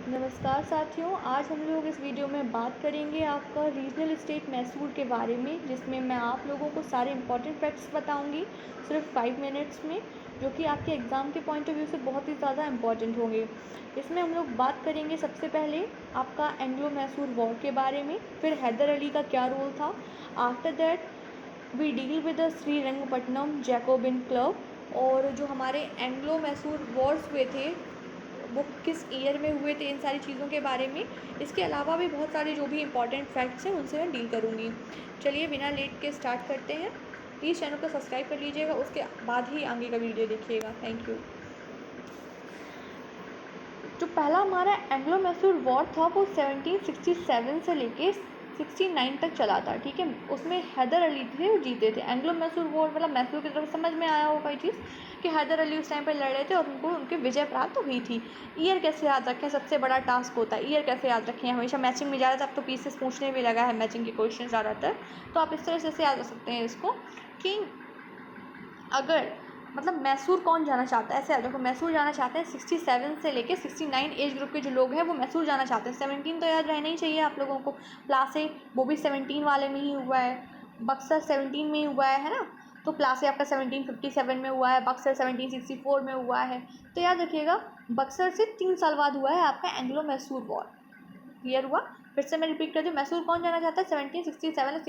नमस्कार साथियों, आज हम लोग इस वीडियो में बात करेंगे आपका रीजनल स्टेट मैसूर के बारे में, जिसमें मैं आप लोगों को सारे इंपॉर्टेंट फैक्ट्स बताऊंगी सिर्फ 5 मिनट्स में, जो कि आपके एग्ज़ाम के पॉइंट ऑफ व्यू से बहुत ही ज़्यादा इंपॉर्टेंट होंगे। इसमें हम लोग बात करेंगे सबसे पहले आपका एंग्लो मैसूर वॉर के बारे में, फिर हैदर अली का क्या रोल था। After that we deal with the Srirangapatnam Jacobin club, और जो हमारे एंग्लो मैसूर वॉर्स हुए थे वो किस ईयर में हुए थे, इन सारी चीज़ों के बारे में। इसके अलावा भी बहुत सारे जो भी इंपॉर्टेंट फैक्ट्स हैं उनसे मैं डील करूँगी। चलिए बिना लेट के स्टार्ट करते हैं। प्लीज़ चैनल को सब्सक्राइब कर लीजिएगा, उसके बाद ही आगे का वीडियो देखिएगा। Thank you. जो पहला हमारा एंग्लो मैसूर वॉर था वो 1767 से लेके 69 तक चला था, ठीक है। उसमें हैदर अली थे, वो जीते थे। एंग्लो मैसूर वॉर मतलब मैसूर की तरफ समझ में आया होगा ये चीज़ कि हैदर अली उस टाइम पे लड़ रहे थे और उनको उनकी विजय प्राप्त हुई थी। ईयर कैसे याद रखें, सबसे बड़ा टास्क होता है ईयर कैसे याद रखें। हमेशा मैचिंग में ज़्यादातर अब तो पीसेस पूछने भी लगा है मैचिंग के क्वेश्चन ज़्यादातर, तो आप इस तरह से याद रख सकते हैं इसको कि अगर मतलब मैसूर कौन जाना चाहता है, ऐसे याद रखो, मैसूर जाना चाहते हैं 67 से लेके 69 एज ग्रुप के जो लोग हैं वो मैसूर जाना चाहते हैं। 17 तो याद रहना ही चाहिए आप लोगों को। प्लासे वो भी 17 वाले में ही हुआ है, बक्सर 17 में ही हुआ है ना। तो प्लासे आपका 1757 में हुआ है, बक्सर 1764 में हुआ है। तो याद रखिएगा बक्सर से 3 साल बाद हुआ है आपका एंग्लो मैसूर वॉर। क्लियर हुआ। फिर से मैं रिपीट कर दूँ, मैसूर कौन जाना चाहता है, 67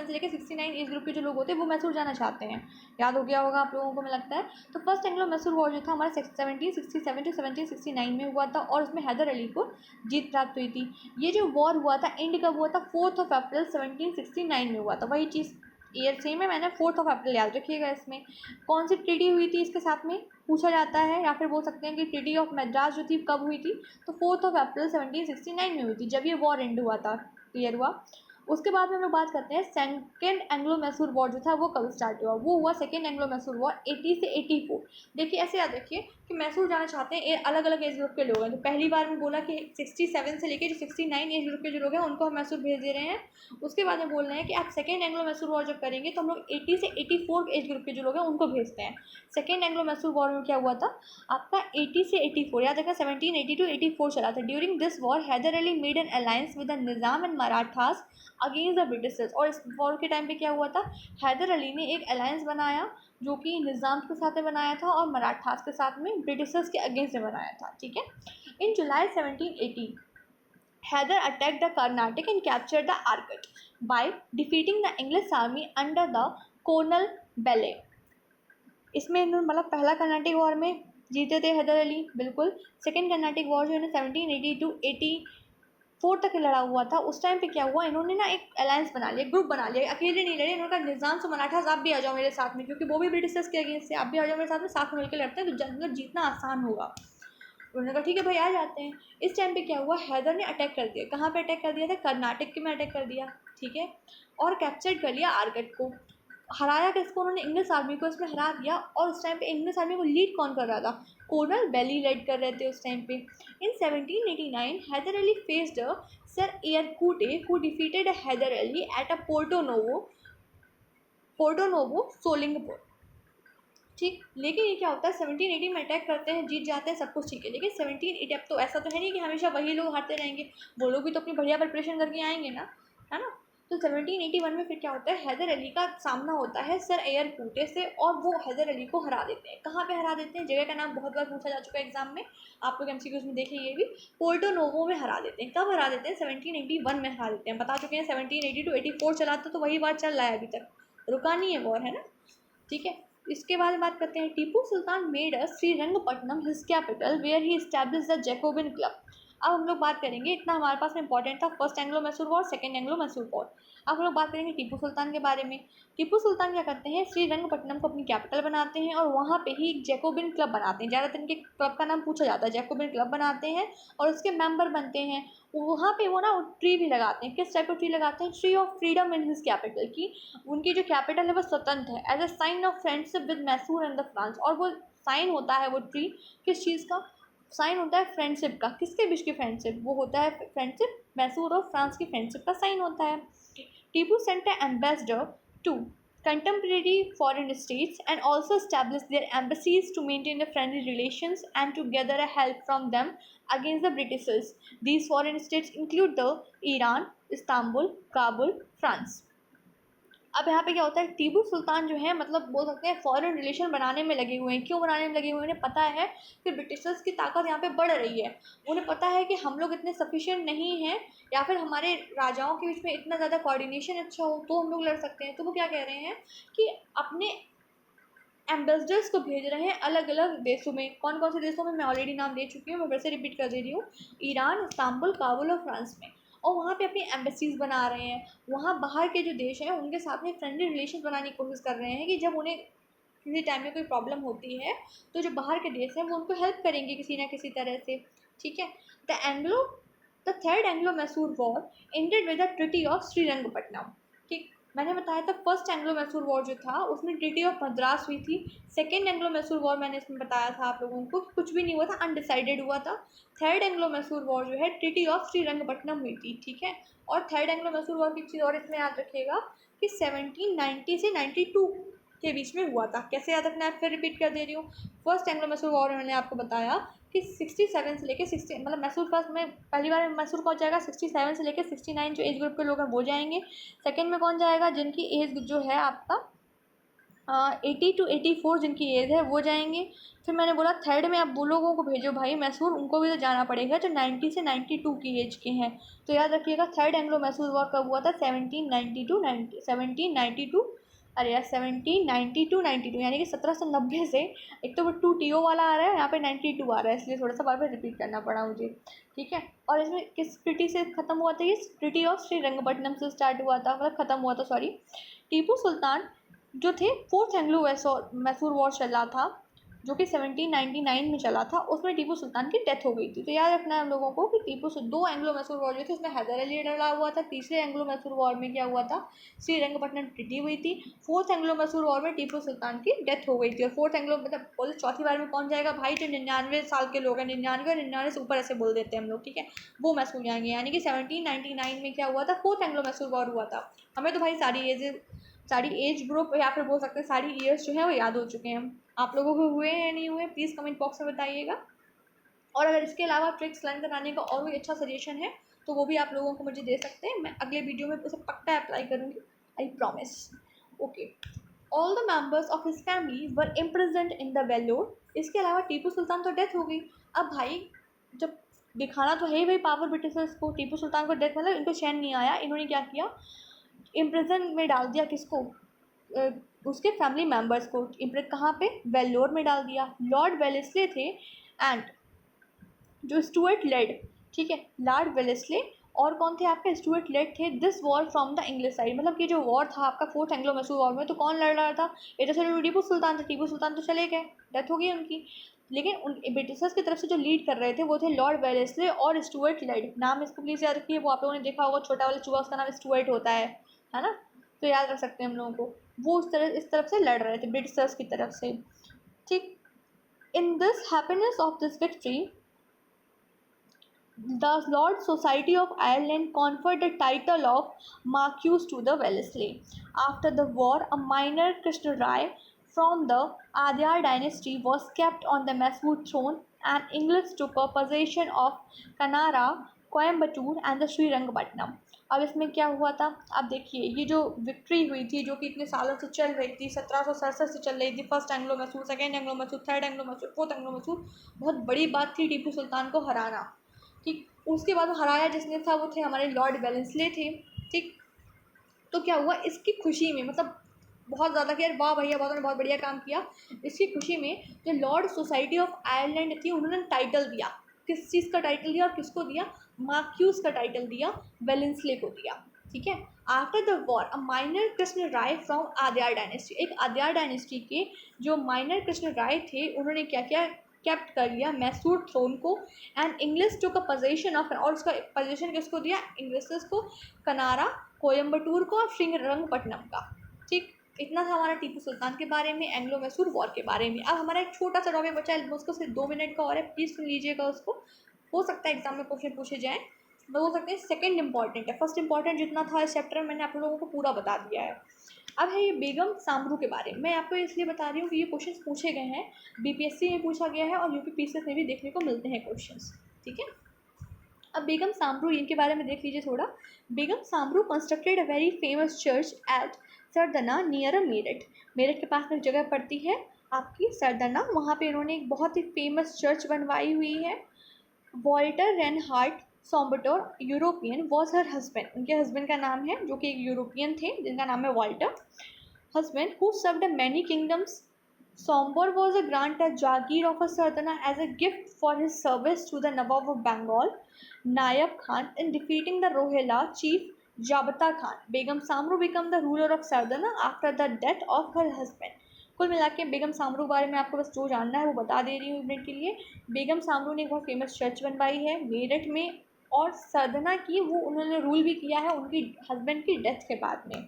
से लेकर 69 एज ग्रुप के जो लोग होते हैं वो मैसूर जाना चाहते हैं। याद हो गया होगा आप लोगों को, मुझे लगता है। तो फर्स्ट एंग्लो मैसूर वॉर जो था हमारा 1767 टू 1769 में हुआ था, और उसमें हैदर अली को जीत प्राप्त हुई थी। ये जो वॉर हुआ था एंड कब हुआ था, 4 अप्रैल 1769 में हुआ था। वही चीज़ ईयर सेम है, मैंने 4 अप्रैल याद रखिएगा। इसमें कौन सी ट्रीटी हुई थी इसके साथ में पूछा जाता है, या फिर बोल सकते हैं कि ट्रीटी ऑफ मद्रास जो थी कब हुई थी, तो 4 अप्रैल 1769 में हुई थी, जब ये वॉर एंड हुआ था। क्लियर हुआ। उसके बाद में हम लोग बात करते हैं सेकेंड एंग्लो मैसूर वॉर जो था वो कब स्टार्ट हुआ। वो हुआ सेकेंड एंग्लो मैसूर वॉर 80 से 84। देखिए ऐसे याद रखिए कि मैसूर जाना चाहते हैं अलग अलग एज ग्रुप के लोग हैं। तो पहली बार में बोला कि 67 से लेकर जो 69 एज ग्रुप के जो लोग हैं उनको हम मैसूर भेज दे रहे हैं। उसके बाद में बोल रहे हैं कि आप सेकेंड एंग्लो मैसूर वॉर जब करेंगे तो हम लोग 80 से 84 एज ग्रुप के जो लोग हैं उनको भेजते हैं। सेकेंड एंग्लो मैसूर वॉर में क्या हुआ था आपका 80 से 84, याद रखा 1780 टू 84 चला था। During this war Hyder Ali made an alliance with the Nizam and Marathas against the Britishers. और इस वॉर के टाइम पे क्या हुआ था, हैदर अली ने एक अलायंस बनाया जो कि निज़ाम के साथ में बनाया था और मराठास के साथ में ब्रिटिशर्स के अगेंस्ट में बनाया था, ठीक है। In July 1780 Hyder attacked the Karnataka and captured the Arcot by defeating the English army under the colonel Baillie. इसमें इन्होंने मतलब पहला कर्नाटिक वॉर में जीते थे हैदर अली, बिल्कुल। सेकेंड कर्नाटिक वॉर जो है 1780 टू 84 तक लड़ा हुआ था। उस टाइम पे क्या हुआ, इन्होंने ना एक अलायंस बना लिया, ग्रुप बना लिया, अकेले नहीं लड़े। इन्होंने कहा निज़ाम से मराठास आप भी आ जाओ मेरे साथ में, क्योंकि वो भी ब्रिटिशर्स के अगेंस्ट से, आप भी आ जाओ मेरे साथ में, साथ में मिलकर लड़ते हैं तो मतलब जीतना आसान होगा। उन्होंने कहा ठीक है भाई आ जाते हैं। इस टाइम पे क्या हुआ, हैदर ने अटैक कर दिया। कहाँ पे अटैक कर दिया था, कर्नाटक के में अटैक कर दिया, ठीक है। और कैप्चर कर लिया आर्कट को। हराया किसको, उन्होंने इंग्लिश आर्मी को इसमें हरा दिया। और उस टाइम पे इंग्लिश आर्मी को लीड कौन कर रहा था, कर्नल बेली लीड कर रहे थे उस टाइम पे। In 1789 Haidar Ali faced Sir Eyre Coote who defeated Haidar Ali at a Porto Novo Sholinghur, ठीक। लेकिन ये क्या होता है 1780 में अटैक करते हैं, जीत जाते हैं, सब कुछ ठीक है। लेकिन 1780 अब तो ऐसा तो है नहीं कि हमेशा वही लोग हारते रहेंगे, वो लोग भी तो अपनी बढ़िया प्रिपरेशन करके आएंगे ना, है ना। तो 1781 में फिर क्या होता है, हैदर अली का सामना होता है सर एयरकूटे से, और वो हैदर अली को हरा देते हैं। कहाँ पे हरा देते हैं, जगह का नाम बहुत बार पूछा जा चुका है एग्जाम में, आप लोग एमसीक्यूज में देखें ये भी। पोर्टो नोवो में हरा देते हैं। कब हरा देते हैं, 1781 में हरा देते हैं। बता चुके हैं 1780 टू 84 चला था, तो वही बात चल रहा है अभी तक, रुका नहीं है वॉर, है ना, ठीक है। इसके बाद बात करते हैं, Tipu Sultan made Srirangapatna his capital where he establish the Jacobin club. अब हम लोग बात करेंगे, इतना हमारे पास में इंपॉर्टेंट था first Anglo Mysore war, second Anglo Mysore war. अब हम लोग बात करेंगे टीपू सुल्तान के बारे में। टीपू सुल्तान क्या करते हैं, श्रीरंगपट्टनम को अपनी कैपिटल बनाते हैं और वहाँ पे ही एक जैकोबिन क्लब बनाते हैं। ज़्यादातर इनके क्लब का नाम पूछा जाता है, जैकोबिन क्लब बनाते हैं और उसके मेंबर बनते हैं। वहाँ पे वो ना ट्री भी लगाते हैं। किस टाइप का ट्री लगाते हैं, tree of freedom in his capital की। उनकी जो कैपिटल है वो स्वतंत्र है, as a sign of friendship with Mysore and the France. और वो साइन होता है वो ट्री किस चीज़ का, साइन होता है फ्रेंडशिप का। किसके बीच की फ्रेंडशिप, वो होता है फ्रेंडशिप मैसूर और फ्रांस की फ्रेंडशिप का साइन होता है। Tipu sent a ambassador to contemporary foreign states and also established their embassies to maintain the friendly relations and to gather a help from them against the Britishers. These foreign states include the Iran, Istanbul, Kabul, France. अब यहाँ पे क्या होता है, टीपू सुल्तान जो है मतलब बोल सकते हैं फॉरेन रिलेशन बनाने में लगे हुए हैं। क्यों बनाने में लगे हुए हैं? उन्हें पता है कि ब्रिटिशर्स की ताकत यहाँ पे बढ़ रही है। उन्हें पता है कि हम लोग इतने सफिशिएंट नहीं हैं या फिर हमारे राजाओं के बीच में इतना ज़्यादा कोऑर्डिनेशन अच्छा हो तो हम लोग लड़ सकते हैं। तो वो क्या कह रहे हैं कि अपने एम्बेसडर्स को भेज रहे हैं अलग अलग देशों में। कौन कौन से देशों में मैं ऑलरेडी नाम दे चुकी हूँ, मैं फिर से रिपीट कर दे रही हूँ। ईरान, इस्तांबुल, काबुल और फ्रांस में। और वहाँ पे अपनी एम्बेसीज बना रहे हैं। वहाँ बाहर के जो देश हैं उनके साथ में फ्रेंडली रिलेशन बनाने की कोशिश कर रहे हैं कि जब उन्हें किसी टाइम में कोई प्रॉब्लम होती है तो जो बाहर के देश हैं वो उनको हेल्प करेंगे किसी ना किसी तरह से। ठीक है। The third Anglo Mysore war ended with the treaty of Srirangapatnam. ठीक, मैंने बताया था फर्स्ट एंग्लो मैसूर वॉर जो था उसमें ट्रीटी ऑफ मद्रास हुई थी। सेकेंड एंग्लो मैसूर वॉर मैंने इसमें बताया था आप लोगों को कुछ भी नहीं हुआ था, अनडिसाइडेड हुआ था। थर्ड एंग्लो मैसूर वॉर जो है ट्रीटी ऑफ श्रीरंगपट्टनम हुई थी। ठीक है। और थर्ड एंग्लो मैसूर वॉर की चीज़ और इसमें याद रखिएगा कि 1790 से 92 के बीच में हुआ था। कैसे याद रखना है, फिर रिपीट कर दे रही हूँ। फर्स्ट एंग्लो मैसूर वॉर मैंने आपको बताया कि 67 से लेकर 60 मतलब मैसूर फर्स्ट में पहली बार मैसूर कौन जाएगा, 67 से लेकर 69 जो एज ग्रुप के लोग हैं वो जाएंगे। सेकेंड में कौन जाएगा, जिनकी एज जो है आपका 80 to 84 जिनकी एज है वो जाएंगे। फिर मैंने बोला थर्ड में आप वो लोगों को भेजो भाई मैसूर, उनको भी तो जाना पड़ेगा जो 90 से 92 की एज के हैं। तो याद रखिएगा थर्ड एंग्लो मैसूर वॉर कब हुआ था, 1792 अरे यार 1792 यानी कि 1790 से। एक तो वो 2 TO वाला आ रहा है, यहाँ पे 92 आ रहा है, इसलिए थोड़ा सा बार बार रिपीट करना पड़ा मुझे। ठीक है। और इसमें किस ट्रीटी से ख़त्म हुआ था, ये ट्रीटी ऑफ श्रीरंगपट्टनम से स्टार्ट हुआ था, मतलब ख़त्म हुआ था सॉरी। टीपू सुल्तान जो थे फोर्थ एंग्लो मैसूर वॉर चला था जो कि 1799 में चला था, उसमें टीपू सुल्तान की डेथ हो गई थी। तो याद रखना है हम लोगों को कि दो एंग्लो मैसूर वॉर जो थे उसमें हैदर अली लड़ा हुआ था। तीसरे एंग्लो मैसूर वॉर में क्या हुआ था, श्रीरंगपट्टनम ट्रीटी हुई थी। फोर्थ एंग्लो मैसूर वॉर में टीपू सुल्तान की डेथ हो गई थी। और फोर्थ एंग्लो मतलब बोले चौथी बार में कौन जाएगा भाई, जो 99 साल के लोग हैं, 99 और 99 से ऊपर ऐसे बोल देते हैं हम लोग। ठीक है, वो मैसूर जाएंगे। यानी कि 1799 में क्या हुआ था, फोर्थ एंग्लो मैसूर वॉर हुआ था। हमें तो भाई सारी एज ग्रुप या फिर बोल सकते हैं सारी ईयर्स जो है वो याद हो चुके हैं। आप लोगों को हुए हैं या नहीं हुए प्लीज़ कमेंट बॉक्स में बताइएगा। और अगर इसके अलावा ट्रिक्स लर्न कराने का और कोई अच्छा सजेशन है तो वो भी आप लोगों को मुझे दे सकते हैं। मैं अगले वीडियो में उसे पक्का अप्लाई करूँगी, I promise. Okay. All the members of his family were imprisoned in the Vellore. इसके अलावा टीपू सुल्तान तो डेथ हो गई। अब भाई जब दिखाना तो है ही भाई पावर ब्रिटिशर्स को, टीपू सुल्तान को डेथ मतलब इनको चैन नहीं आया, इन्होंने क्या किया, इम्प्रिजन में डाल दिया किसको, उसके फैमिली मेम्बर्स को। इम्प्रिजन कहाँ पे, वेल्लोर में डाल दिया। लॉर्ड वेलेस्ले थे एंड जो स्टुअर्ट लेड, ठीक है, लॉर्ड वेलेस्ले और कौन थे आपके, स्टुअर्ट लेड थे this war from the English side. मतलब कि जो वॉर था आपका फोर्थ एंग्लो मैसूर वॉर में तो कौन लड़ रहा था, ये तो चलो टीपू सुल्तान थे, टीपू सुल्तान तो चले गए, डेथ हो गई उनकी। लेकिन उन ब्रिटिशर्स की तरफ से जो लीड कर रहे थे वो थे लॉर्ड वेलेस्ले और स्टुअर्ट लेड। नाम इसको प्लीज़ याद रखिए, वो आप लोगों ने देखा होगा छोटा वाला चूहा उसका नाम स्टुअर्ट होता है ना, तो याद रख सकते हैं हम लोगों को। वो इस तरफ से लड़ रहे थे ब्रिटिशर्स की तरफ से। ठीक। In this happiness of this victory the Lord Society of Ireland conferred the title of Marquess to the Wellesley. After the war, a minor Krishna Rai from the Adyar dynasty was kept on the Mysore throne, and English took up possession of Kanara, Coimbatore and the Srirangapatnam. अब इसमें क्या हुआ था, अब देखिए ये जो victory हुई थी जो कि इतने सालों से चल रही थी, 1767 से चल रही थी, first Anglo Mysore, second Anglo Mysore, third Anglo Mysore, fourth Anglo Mysore, बहुत बड़ी बात थी टीपू सुल्तान को हराना। ठीक। उसके बाद हराया जिसने था वो थे हमारे लॉर्ड वेलेस्ले थे। ठीक। तो क्या हुआ इसकी खुशी में, मतलब बहुत ज़्यादा कि यार वाह भैया बहुत बढ़िया काम किया, इसकी खुशी में जो लॉर्ड सोसाइटी ऑफ आयरलैंड थी उन्होंने टाइटल दिया। किस चीज़ का टाइटल दिया और किसको दिया, मार्क्यूस का टाइटल दिया, वेलेस्ले को दिया। ठीक है। After the war a minor Krishna Raya from Adyar dynasty, एक आद्यार डायनेस्टी के जो माइनर कृष्ण राय थे उन्होंने क्या किया, कैप्ट कर लिया मैसूर थ्रोन को। And English took a position of, और उसका पोजीशन किसको दिया, इंग्लिश को, कनारा, कोयम्बटूर को और श्रीरंगपट्टनम का। ठीक। इतना था हमारा टीपू सुल्तान के बारे में, एंग्लो मैसूर वॉर के बारे में। अब हमारा एक छोटा सा टॉपिक बचा है, उसको सिर्फ 2 मिनट का और है, प्लीज़ सुन लीजिएगा उसको, हो सकता है एग्जाम में क्वेश्चन पूछे जाएँ। बोल सकते हैं सेकंड इंपॉर्टेंट है। फर्स्ट इंपॉर्टेंट जितना था इस चैप्टर में मैंने आप लोगों को पूरा बता दिया है। अब है ये बेगम सामरू के बारे में। मैं आपको इसलिए बता रही हूँ कि ये क्वेश्चंस पूछे गए हैं, बीपीएससी में पूछा गया है और यूपीपीसीएस में भी देखने को मिलते हैं क्वेश्चंस, ठीक है। अब बेगम सामरू इनके बारे में देख लीजिए थोड़ा। Begum Samru constructed a very famous church at Sardhana near Meerut. Meerut के पास में एक जगह पड़ती है आपकी सरदना, वहाँ पे इन्होंने एक बहुत ही फेमस चर्च बनवाई हुई है। Walter Reinhardt Sombre European was her husband, उनके हस्बैंड का नाम है जो कि एक यूरोपियन थे जिनका नाम है Walter. husband who served many kingdoms. Sombor was a grant as Jagir of a Sardana as a gift for his service to the Nawab of Bengal, Nayab Khan, in defeating the Rohilla chief Jabata Khan. Begum Samru became the ruler of Sardana after the death of her husband. कुल मिला के बेगम सामरू बारे में आपको बस जो जानना है वो बता दे रही हूँ मिनट के लिए। बेगम सामरू ने एक बहुत फेमस चर्च बनवाई है मेरठ में, और सरदना की वो उन्होंने रूल भी किया है उनकी हस्बैंड की डेथ के बाद में।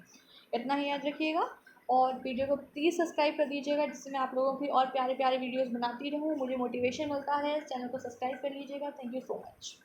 इतना ही याद रखिएगा। और वीडियो को प्लीज़ सब्सक्राइब कर दीजिएगा जिससे मैं आप लोगों की और प्यारे प्यारे वीडियोस बनाती रहूँ, मुझे मोटिवेशन मिलता है। चैनल को सब्सक्राइब कर लीजिएगा। Thank you so much.